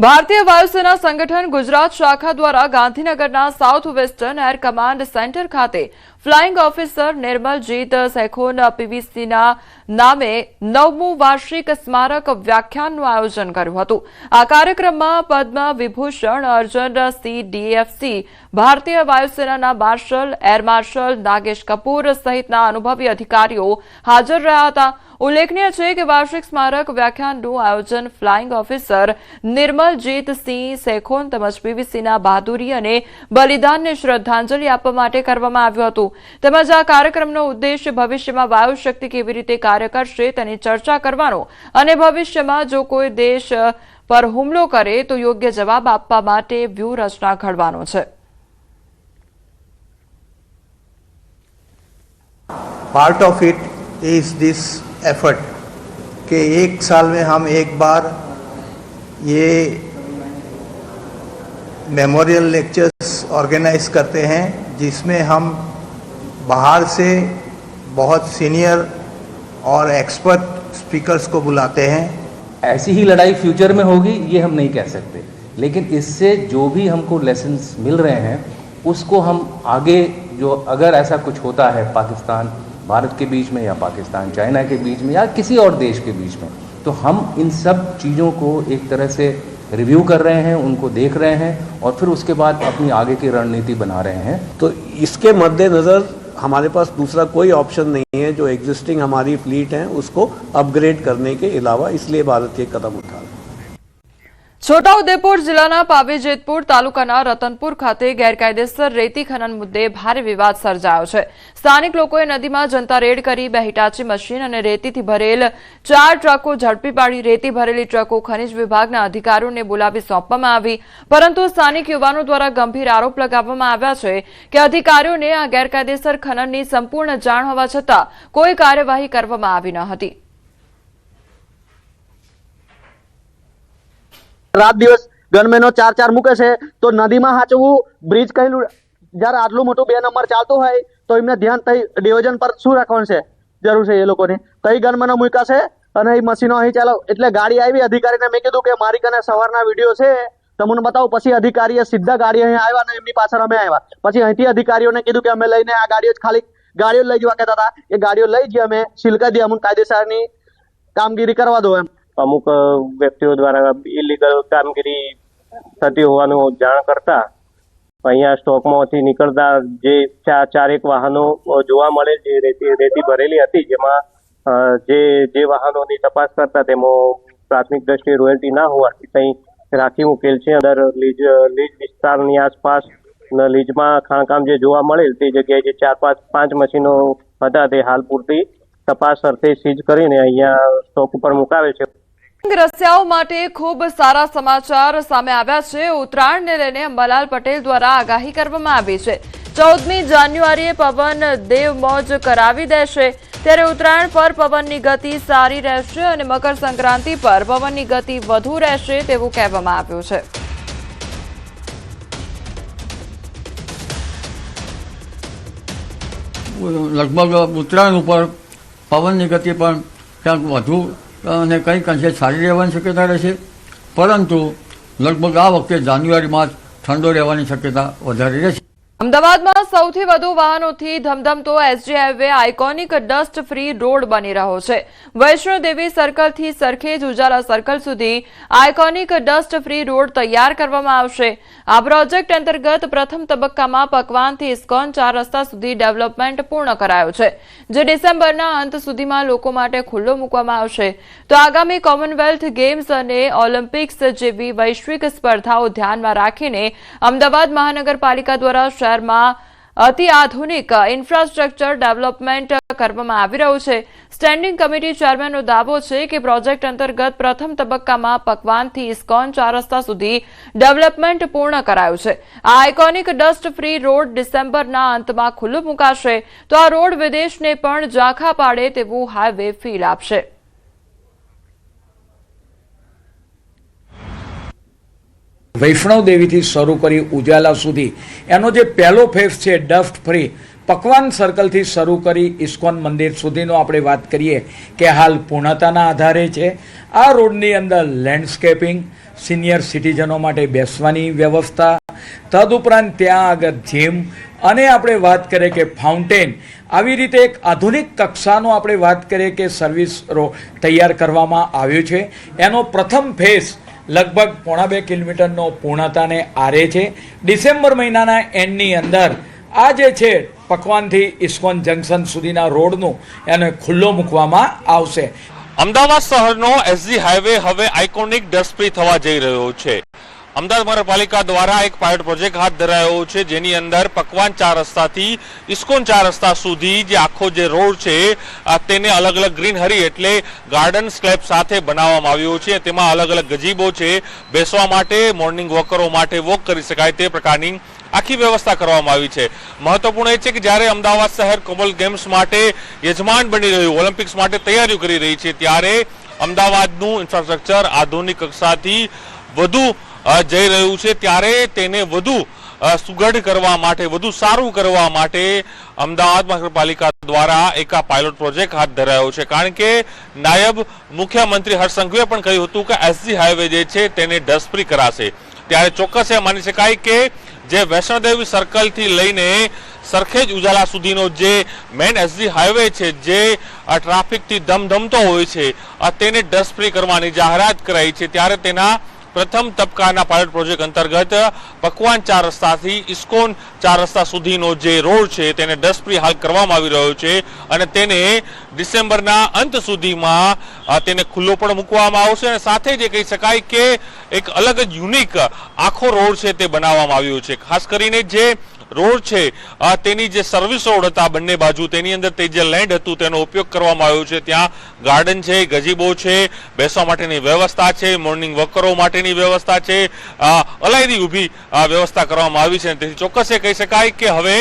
भारतीय वायुसेना संगठन गुजरात शाखा द्वारा गांधीनगरना south western air command centre खाते फ्लाइंग ऑफिसर निर्मलजीत सेखोन पीवीसीना नामे 9मु वार्षिक स्मारक व्याख्यानનું આયોજન કર્યું હતું। આ કાર્યક્રમમાં પદ્મ વિભૂષણ અર્જુન સી ડીએફસી ભારતીય વાયુસેનાના marshal air marshal Nagesh Kapoor સહિતના અનુભવી અધિકારીઓ હાજર રહ્યા હતા। ઉલ્લેખનીય છે કે વાર્ષિક સ્મારક વ્યાખ્યાનનું આયોજન ફ્લાઇંગ ઓફિસર નિર્મલજીત સિંહ સેખોન તેમજ પીવીસીના બહાદુરી અને બલિદાનને શ્રદ્ધાંજલિ આપવા માટે કરવામાં આવ્યું હતું। તેમજ આ કાર્યક્રમનો ઉદ્દેશ્ય ભવિષ્યમાં વાયુ શક્તિ કેવી રીતે કાર્ય કરશે તેની ચર્ચા કરવાનો અને ભવિષ્યમાં જો કોઈ દેશ પર હુમલો કરે તો યોગ્ય જવાબ આપવા માટે વ્યૂહરચના ઘડવાનો છે। Part of it is this effort कि एक साल में हम एक बार ये मेमोरियल लेक्चर्स ऑर्गेनाइज करते हैं जिसमें हम बाहर से बहुत सीनियर और एक्सपर्ट स्पीकर्स को बुलाते हैं। ऐसी ही लड़ाई फ्यूचर में होगी ये हम नहीं कह सकते, लेकिन इससे जो भी हमको लेसन्स मिल रहे हैं उसको हम आगे जो अगर ऐसा कुछ होता है पाकिस्तान भारत के बीच में या पाकिस्तान चाइना के बीच में या किसी और देश के बीच में, तो हम इन सब चीज़ों को एक तरह से रिव्यू कर रहे हैं, उनको देख रहे हैं और फिर उसके बाद अपनी आगे की रणनीति बना रहे हैं। तो इसके मद्देनज़र हमारे पास दूसरा कोई ऑप्शन नहीं है जो एग्जिस्टिंग हमारी फ्लीट है उसको अपग्रेड करने के अलावा, इसलिए भारत ये कदम उठा रहा है। છોટાઉદેપુર જિલ્લાના પાવીજેતપુર તાલુકાના રતનપુર ખાતે ગેરકાયદેસર રેતી ખનન મુદ્દે ભારે વિવાદ સર્જાયો છે। સ્થાનિક લોકોએ નદીમાં જનતા રેડ કરી બે હિટાચી મશીન અને રેતીથી ભરેલ 4 ટ્રકો ઝડપી પાડી રેતી ભરેલી ટ્રકો ખનિજ વિભાગના અધિકારીઓને બોલાવી સોંપવામાં આવી, પરંતુ સ્થાનિક યુવાનો દ્વારા ગંભીર આરોપ લગાવવામાં આવ્યા છે કે અધિકારીઓને આ ગેરકાયદેસર ખનનની સંપૂર્ણ જાણ હોવા છતાં કોઈ કાર્યવાહી કરવામાં આવી ન હતી। रात दिवस गनमेनो 4-4 मूके छे तो नदी में हाचवू ब्रिज कहेलू जયારે આટલું મોટું 2 નંબર ચાલતો હોય તો એમને ધ્યાન થઈ ડિવિઝન પર શું રાખવાનું છે જરૂર છે એ લોકોને કઈ ગનમેનો મૂક્યા છે અને એ મશીનો અહીં ચાલો એટલે ગાડી આવી અધિકારીને મેં કીધું કે મારી કને સવારના વિડિયો છે તમને બતાવું। પછી અધિકારીએ સીધા ગાડી અહીં આવ્યા અને એમની પાછળ અમે આવ્યા। પછી અહીંથી અધિકારીઓને કીધું કે અમે લઈને આ ગાડીઓ ખાલી ગાડીઓ લઈ જવા કહેતા હતા, એ ગાડીઓ લઈ જઈએ અમે સિલકા દે અમને કાયદેસરની કામગીરી કરવા દો એમ। અમુક વ્યક્તિઓ દ્વારા ઇલીગલ કામગીરી થતી હોવાનું જાણ કરતા અહીંયા સ્ટોકમાંથી નીકળતા જે 4-1 વાહનો જોવા મળે જે રેતી ભરેલી હતી, જેમાં જે વાહનોની તપાસ કરતા તેમાં પ્રાથમિક દ્રષ્ટિએ રોયલ્ટી ના હોવાથી ત્યાં રાખી મૂકેલ છે। અંદર લીજ વિસ્તારની આસપાસ લીજમાં ખાણકામ જે જોવા મળેલ તે જગ્યાએ જે 4-5 મશીનો હતા તે હાલ પૂરતી તપાસ અર્થે સીઝ કરીને અહીંયા સ્ટોક ઉપર મુકાવેલ છે। રસિયાઓ માટે ખૂબ સારા સમાચાર સામે આવ્યા છે। ઉત્તરાયણને લઈને અંબાલાલ પટેલ દ્વારા આગાહી કરવામાં આવી છે। 14મી જાન્યુઆરીએ પવન દેવમોજ કરાવી દેશે, ત્યારે ઉત્તરાયણ પર પવનની ગતિ સારી રહેશે અને મકર સંક્રાંતિ પર પવનની ગતિ વધુ રહેશે તેવું કહેવામાં આવ્યું છે। લગભગ ઉત્તરાયણ ઉપર પવનની ગતિ પણ ક્યાંક વધુ અને કંઈક અંશે સારી રહેવાની શક્યતા રહેશે, પરંતુ લગભગ આ વખતે જાન્યુઆરીમાં જ ઠંડો રહેવાની શક્યતા વધારે રહેશે। અમદાવાદમાં સૌથી વધુ વાહનોથી ધમધમતો SG highway iconic dust free road બની રહ્યો છે। વૈષ્ણોદેવી સર્કલથી સરખેજ ઉજાલા સર્કલ સુધી આઇકોનિક ડસ્ટ ફ્રી રોડ તૈયાર કરવામાં આવશે। આ પ્રોજેક્ટ અંતર્ગત પ્રથમ તબક્કામાં પકવાનથી ઇસ્કોન 4 રસ્તા સુધી ડેવલપમેન્ટ પૂર્ણ કરાયું છે, જે ડિસેમ્બરના અંત સુધીમાં લોકો માટે ખુલ્લો મૂકવામાં આવશે। તો આગામી કોમનવેલ્થ ગેમ્સ અને ઓલિમ્પિક્સ જેવી વૈશ્વિક સ્પર્ધાઓ ધ્યાનમાં રાખીને અમદાવાદ મહાનગરપાલિકા દ્વારા શહેરમાં અતિ આધુનિક ઇન્ફ્રાસ્ટ્રક્ચર ડેવલપમેન્ટ કરવામાં આવી રહ્યું છે। સ્ટેન્ડિંગ કમિટી ચેરમેનનો દાવો છે કે પ્રોજેક્ટ અંતર્ગત પ્રથમ તબક્કામાં પકવાનથી ઇસ્કોન 4 રસ્તા સુધી ડેવલપમેન્ટ પૂર્ણ કરાયું છે। આ આઇકોનિક ડસ્ટ ફ્રી રોડ ડિસેમ્બરના અંતમાં ખુલ્લો મુકાશે, તો આ રોડ વિદેશને પણ ઝાંખા પાડે તેવું હાઈવે ફીલ આપશે। વૈષ્ણોદેવીથી શરૂ કરી ઉજાલા સુધી એનો જે પહેલો ફેઝ છે ડસ્ટ ફ્રી, પકવાન સર્કલથી શરૂ કરી ઇસ્કોન મંદિર સુધીનો આપણે વાત કરીએ કે હાલ પૂર્ણતાના આધારે છે. આ રોડની અંદર લેન્ડસ્કેપિંગ, સિનિયર સિટીઝનો માટે બેસવાની વ્યવસ્થા, તદુપરાંત ત્યાં આગળ જીમ અને આપણે વાત કરીએ કે ફાઉન્ટેન, આવી રીતે એક આધુનિક કક્ષાનો આપણે વાત કરીએ કે સર્વિસ તૈયાર કરવામાં આવ્યું છે. એનો પ્રથમ ફેઝ લગભગ 1.5 કિલોમીટરનો પૂર્ણતાને આરે છે. ડિસેમ્બર મહિનાના એન્ડની અંદર આ જે છે પકવાનથી ઇસ્કોન જંકશન સુધીના રોડનું એને ખુલ્લો મૂકવામાં આવશે. અમદાવાદ શહેરનો એસજી હાઈવે હવે આઇકોનિક ડસ્ટ ફ્રી થવા જઈ રહ્યો છે. અમદાવાદ મહાનગરપાલિકા દ્વારા એક પાયલોટ પ્રોજેક્ટ હાથ ધરાયો છે, જેની અંદર પકવાન 4 રસ્તાથી ઇસ્કોન 4 રસ્તા સુધી જે આખો જે રોડ છે તેને અલગ અલગ ગ્રીનહરી એટલે ગાર્ડન સ્લેબ સાથે બનાવવામાં આવ્યો છે. તેમાં અલગ અલગ ગજીબો છે, બેસવા માટે, મોર્નિંગ વોકરો માટે વોક કરી શકાય તે પ્રકારની આખી વ્યવસ્થા કરવામાં આવી છે. મહત્વપૂર્ણ એ છે કે જ્યારે અમદાવાદ શહેર કોમનવેલ્થ ગેમ્સ માટે યજમાન બની રહ્યું, ઓલિમ્પિક્સ માટે તૈયારીઓ કરી રહી છે, ત્યારે અમદાવાદનું ઇન્ફ્રાસ્ટ્રક્ચર આધુનિક કક્ષાથી વધુ જઈ રહ્યું છે. ત્યારે તેને વધુ સુઘડ કરવા માટે, વધુ સારું કરવા માટે અમદાવાદ મહાનગરપાલિકા દ્વારા એક આ પાયલોટ પ્રોજેક્ટ હાથ ધરાયો છે. કારણ કે નાયબ મુખ્યમંત્રી હર્ષ સંઘવીએ પણ કહ્યું હતું કે એસજી હાઈવે જે છે તેને ડસ્ટ ફ્રી કરાશે. ત્યારે ચોક્કસ એ માની શકાય કે જે વૈષ્ણોદેવી સર્કલથી લઈને સરખેજ ઉજાલા સુધીનો જે મેઇન એસજી હાઈવે છે, જે ટ્રાફિકથી ધમધમતો હોય છે, તેને ડસ્ટ ફ્રી કરવાની જાહેરાત કરાઈ છે. ત્યારે તેના પ્રથમ તબક્કાના પાયલોટ પ્રોજેક્ટ અંતર્ગત પકવાન 4 રસ્તાથી ઇસ્કોન 4 રસ્તા સુધીનો જે રોડ છે તેને ડસ્ટ ફ્રી હાલ કરવામાં આવી રહ્યો છે અને તેને ડિસેમ્બરના અંત સુધીમાં તેને ખુલ્લો પણ મૂકવામાં આવશે. અને સાથે જ કહી શકાય કે એક અલગ જ યુનિક આખો રોડ છે તે બનાવવામાં આવ્યો છે. ખાસ કરીને જે રોડ છે તેની જે સર્વિસ રોડ હતા બંને બાજુ, તેની અંદર તે જે લેન્ડ હતું તેનો ઉપયોગ કરવામાં આવ્યો છે. ત્યાં ગાર્ડન છે, ગજીબો છે, બેસવા માટેની વ્યવસ્થા છે, મોર્નિંગ વોકરો માટેની વ્યવસ્થા છે, અલાયદી ઊભી વ્યવસ્થા કરવામાં આવી છે. તેથી ચોક્કસ એ કહી શકાય કે હવે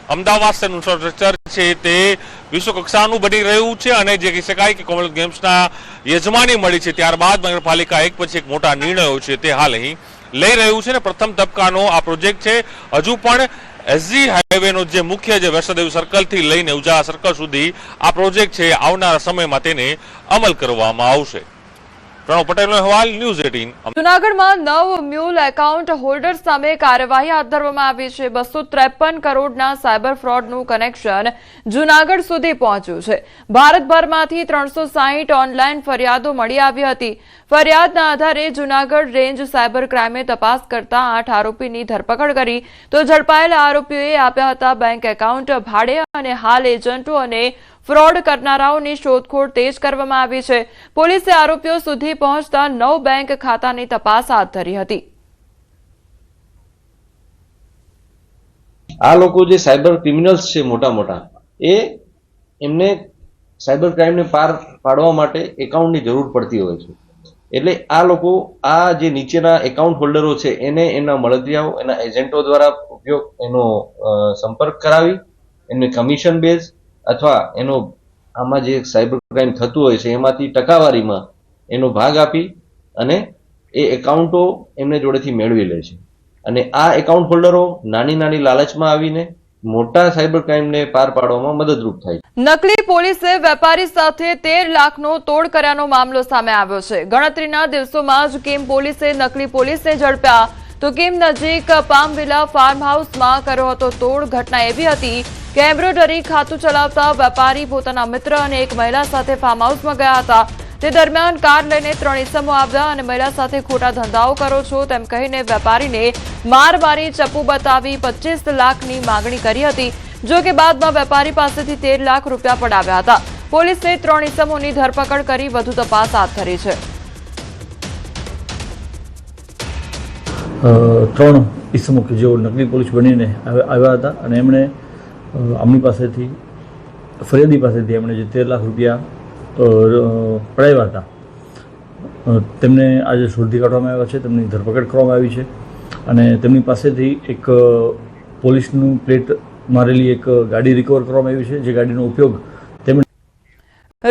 અમદાવાદ શહેરનું ઇન્ફ્રાસ્ટ્રક્ચર છે તે વિશ્વ કક્ષાનું બની રહ્યું છે. અને જે કહી શકાય કે કોમનવેલ્થ ગેમ્સના યજમાની મળી છે, ત્યારબાદ નગરપાલિકા એક પછી એક મોટા નિર્ણયો છે તે હાલ અહીં લઈ રહ્યું છે. અને પ્રથમ તબક્કાનો આ પ્રોજેક્ટ છે. હજુ પણ એસજી હાઈવેનો જે મુખ્ય જે વૈષ્ણોદેવી સર્કલથી લઈને ઉજાલા સર્કલ સુધી આ પ્રોજેક્ટ છે આવનારા સમયમાં તેને અમલ કરવામાં આવશે. પ્રણવ પટેલનો અહેવાલ, ન્યૂઝ 18. જૂનાગઢમાં 9 મ્યુલ એકાઉન્ટ હોલ્ડર સામે કાર્યવાહી હાથ ધરવામાં આવી છે. 253 કરોડના સાયબર ફ્રોડનું કનેક્શન જૂનાગઢ સુધી પહોંચ્યું છે. ભારતભરમાંથી 360 ઓનલાઈન ફરિયાદો મળી આવી હતી. ફરિયાદના આધારે જૂનાગઢ રેન્જ સાયબર ક્રાઇમે તપાસ કરતા 8 આરોપીની ધરપકડ કરી તો ઝડપાયેલા આરોપીઓએ આપ્યા હતા બેંક એકાઉન્ટ ભાડે અને હાલ એજન્ટો અને ફ્રોડ કરનારાઓની શોધખોળ તેજ કરવામાં આવી છે. પોલીસે આરોપીઓ સુધી પહોંચતા 9 બેંક ખાતાની તપાસ હાથ ધરી હતી. આ લોકો જે સાયબર ક્રિમિનલ્સ છે મોટા મોટા, એમને સાયબર ક્રાઇમને પાર પાડવા માટે એકાઉન્ટની જરૂર પડતી હોય છે. એટલે આ લોકો આ જે નીચેના એકાઉન્ટ હોલ્ડરો છે એને એના મળતિયાઓ, એના એજન્ટો દ્વારા એનો સંપર્ક કરાવી એમને કમિશન બેઝ અથવા એનો આમાં જે સાયબર ક્રાઇમ થતું હોય છે એમાંથી ટકાવારીમાં એનો ભાગ આપી અને એ એકાઉન્ટો એમને જોડેથી મેળવી લે છે. અને આ એકાઉન્ટ હોલ્ડરો નાની નાની લાલચમાં આવીને મોટા સાયબર ક્રાઇમને પાર પાડવામાં મદદરૂપ થાય. નકલી પોલીસે વેપારી સાથે 13 લાખનો તોડ કર્યાનો મામલો સામે આવ્યો છે. ગણતરીના દિવસોમાં જ કિમ પોલીસે નકલી પોલીસને ઝડપ્યા તો કિમ નજીક પામવિલા ફાર્મ હાઉસમાં કર્યો હતો તોડ. ઘટના એવી હતી કે એમ્બ્રોઇડરી ખાતું ચલાવતા વેપારી પોતાના મિત્ર અને એક મહિલા સાથે ફાર્મ હાઉસમાં ગયા હતા. તે દરમિયાન કાર લઈને 3 ઇસમો આવ્યા અને મહિલા સાથે ખોટા ધંધાઓ કરો છો તેમ કહીને વેપારીને માર મારી ચપ્પુ બતાવી 25 લાખની માંગણી કરી હતી. જો કે બાદમાં વેપારી પાસેથી 13 લાખ રૂપિયા પડાવ્યા હતા. પોલીસે 3 ઇસમોની ધરપકડ કરી વધુ તપાસ હાથ ધરી છે. 3 ઇસમો કે જેઓ નકલી પોલીસ બનીને આવ્યા હતા અને એમણે આમની પાસેથી ફરિયાદી પાસેથી એમણે જે 13 લાખ રૂપિયા પડાવ્યા હતા તેમને આજે શોધી કાઢવામાં આવ્યા છે. તેમની ધરપકડ કરવામાં આવી છે અને તેમની પાસેથી એક પોલીસનું પ્લેટ મારેલી એક ગાડી રિકવર કરવામાં આવી છે, જે ગાડીનો ઉપયોગ તેમણે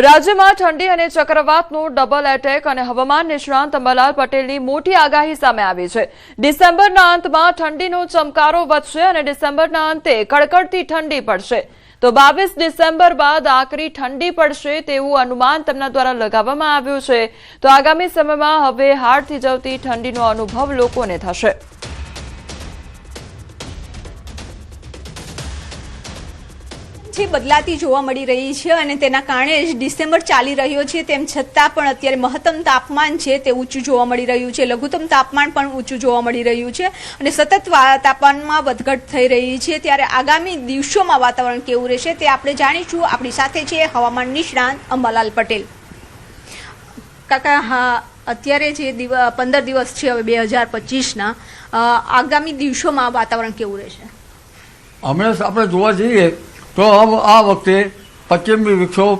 રાજ્યમાં ઠંડી અને ચક્રવાતનું ડબલ એટેક અને હવામાન નિષ્ણાંત અંબાલાલ પટેલની મોટી આગાહી સામે આવી છે. ડિસેમ્બરના અંતમાં ઠંડીનો ચમકારો વધશે અને ડિસેમ્બરના અંતે કડકડતી ઠંડી પડશે. તો 22 ડિસેમ્બર બાદ આકરી ઠંડી પડશે તેવું અનુમાન તેમના દ્વારા લગાવવામાં આવ્યું છે. તો આગામી સમયમાં હવે હાડ થીજવતી ઠંડીનો અનુભવ લોકોને થશે. બદલાતી જોવા મળી રહી છે અને તેના કારણે જ ડિસેમ્બર ચાલી રહ્યો છે તેમ છતાં પણ અત્યારે મહત્તમ તાપમાન છે તે ઊંચું જોવા મળી રહ્યું છે, લઘુત્તમ તાપમાન પણ ઊંચું જોવા મળી રહ્યું છે અને સતત તાપમાનમાં વધઘટ થઈ રહી છે. ત્યારે આગામી દિવસોમાં વાતાવરણ કેવું રહેશે તે આપણે જાણીશું. આપણી સાથે છે હવામાન નિષ્ણાંત અંબાલાલ પટેલ. કાકા, હા, અત્યારે જે 15 દિવસ છે હવે 2025ના, આગામી દિવસોમાં વાતાવરણ કેવું રહેશે? હમણાં આપણે જોવા જઈએ તો આ વખતે પશ્ચિમી વિક્ષોભ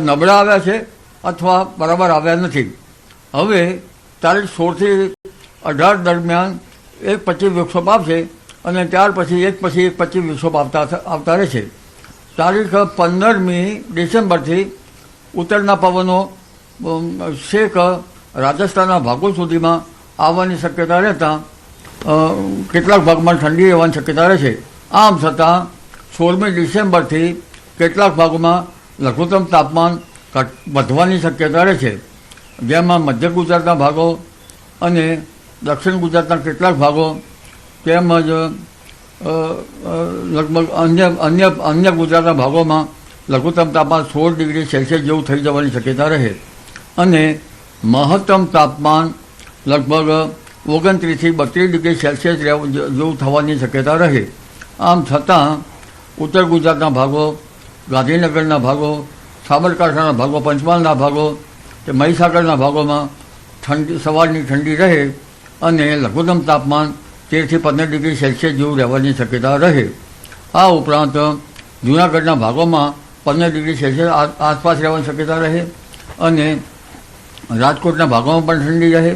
નબળા આવ્યા છે અથવા બરાબર આવ્યા નથી. હવે તારીખ 16 થી 18 દરમિયાન એક પશ્ચિમ વિક્ષોભ આવશે અને ત્યાર પછી એક પશ્ચિમ વિક્ષોભ આવતા રહેશે. તારીખ 15મી ડિસેમ્બરથી ઉત્તરના પવનો છેક રાજસ્થાનના ભાગો સુધીમાં આવવાની શક્યતા રહેતા કેટલાક ભાગમાં ઠંડી રહેવાની શક્યતા રહેશે. આમ છતાં 16મી ડિસેમ્બરથી કેટલાક ભાગોમાં લઘુત્તમ તાપમાન વધવાની શક્યતા રહેશે, જેમાં મધ્ય ગુજરાતના ભાગો અને દક્ષિણ ગુજરાતના કેટલાક ભાગો તેમજ લગભગ અન્ય ગુજરાતના ભાગોમાં લઘુત્તમ તાપમાન 16 ડિગ્રી સેલ્સિયસ જેવું થઈ જવાની શક્યતા રહે અને મહત્તમ તાપમાન લગભગ 29 થી 32 ડિગ્રી સેલ્સિયસ જેવું થવાની શક્યતા રહે. આમ છતાં ઉત્તર ગુજરાતના ભાગો, ગાંધીનગરના ભાગો, સાબરકાંઠાના ભાગો, પંચમહાલના ભાગો કે મહીસાગરના ભાગોમાં સવારની ઠંડી રહે અને લઘુત્તમ તાપમાન 13 થી 15 ડિગ્રી સેલ્સિયસ જેવું રહેવાની શક્યતા રહે. આ ઉપરાંત જૂનાગઢના ભાગોમાં 15 ડિગ્રી સેલ્સિયસ આસપાસ રહેવાની શક્યતા રહે અને રાજકોટના ભાગોમાં પણ ઠંડી રહે.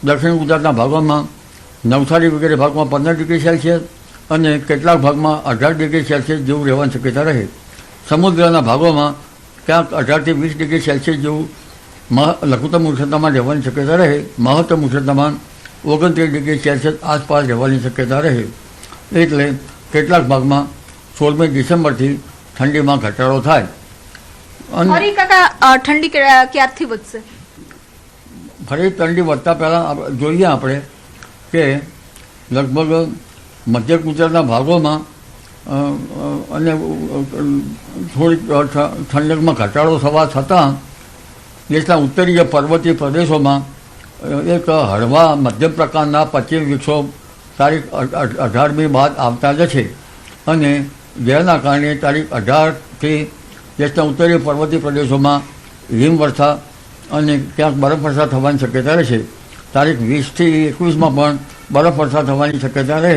દક્ષિણ ગુજરાતના ભાગોમાં નવસારી વગેરે ભાગમાં 15 ડિગ્રી સેલ્સિયસ અને કેટલાક ભાગમાં 18 ડિગ્રી સેલ્સિયસ જેવું રહેવાની શક્યતા રહે. સમુદ્રના ભાગોમાં ક્યાંક 18 થી 20 ડિગ્રી સેલ્સિયસ જેવું લઘુત્તમ ઉષ્ણતામાન રહેવાની શક્યતા રહે. મહત્તમ ઉષ્ણતામાન 29 ડિગ્રી સેલ્સિયસ આસપાસ રહેવાની શક્યતા રહે. એટલે કેટલાક ભાગમાં 16મી ડિસેમ્બરથી ઠંડીમાં ઘટાડો થાય. ફરી કાકા, ઠંડી ક્યારથી વધશે? ફરી ઠંડી વધતા પહેલાં જોઈએ આપણે કે લગભગ મધ્ય ગુજરાતના ભાગોમાં અને થોડીક ઠંડકમાં ઘટાડો થવા છતાં દેશના ઉત્તરીય પર્વતીય પ્રદેશોમાં એક હળવા મધ્યમ પ્રકારના પશ્ચિમ વિક્ષોભ તારીખ 18મી બાદ આવતા જ છે અને જેના કારણે તારીખ 18થી દેશના ઉત્તરીય પર્વતીય પ્રદેશોમાં હિમવર્ષા અને ક્યાંક બરફવર્ષા થવાની શક્યતા રહેશે. તારીખ 20 થી 21માં પણ બરફવર્ષા થવાની શક્યતા રહે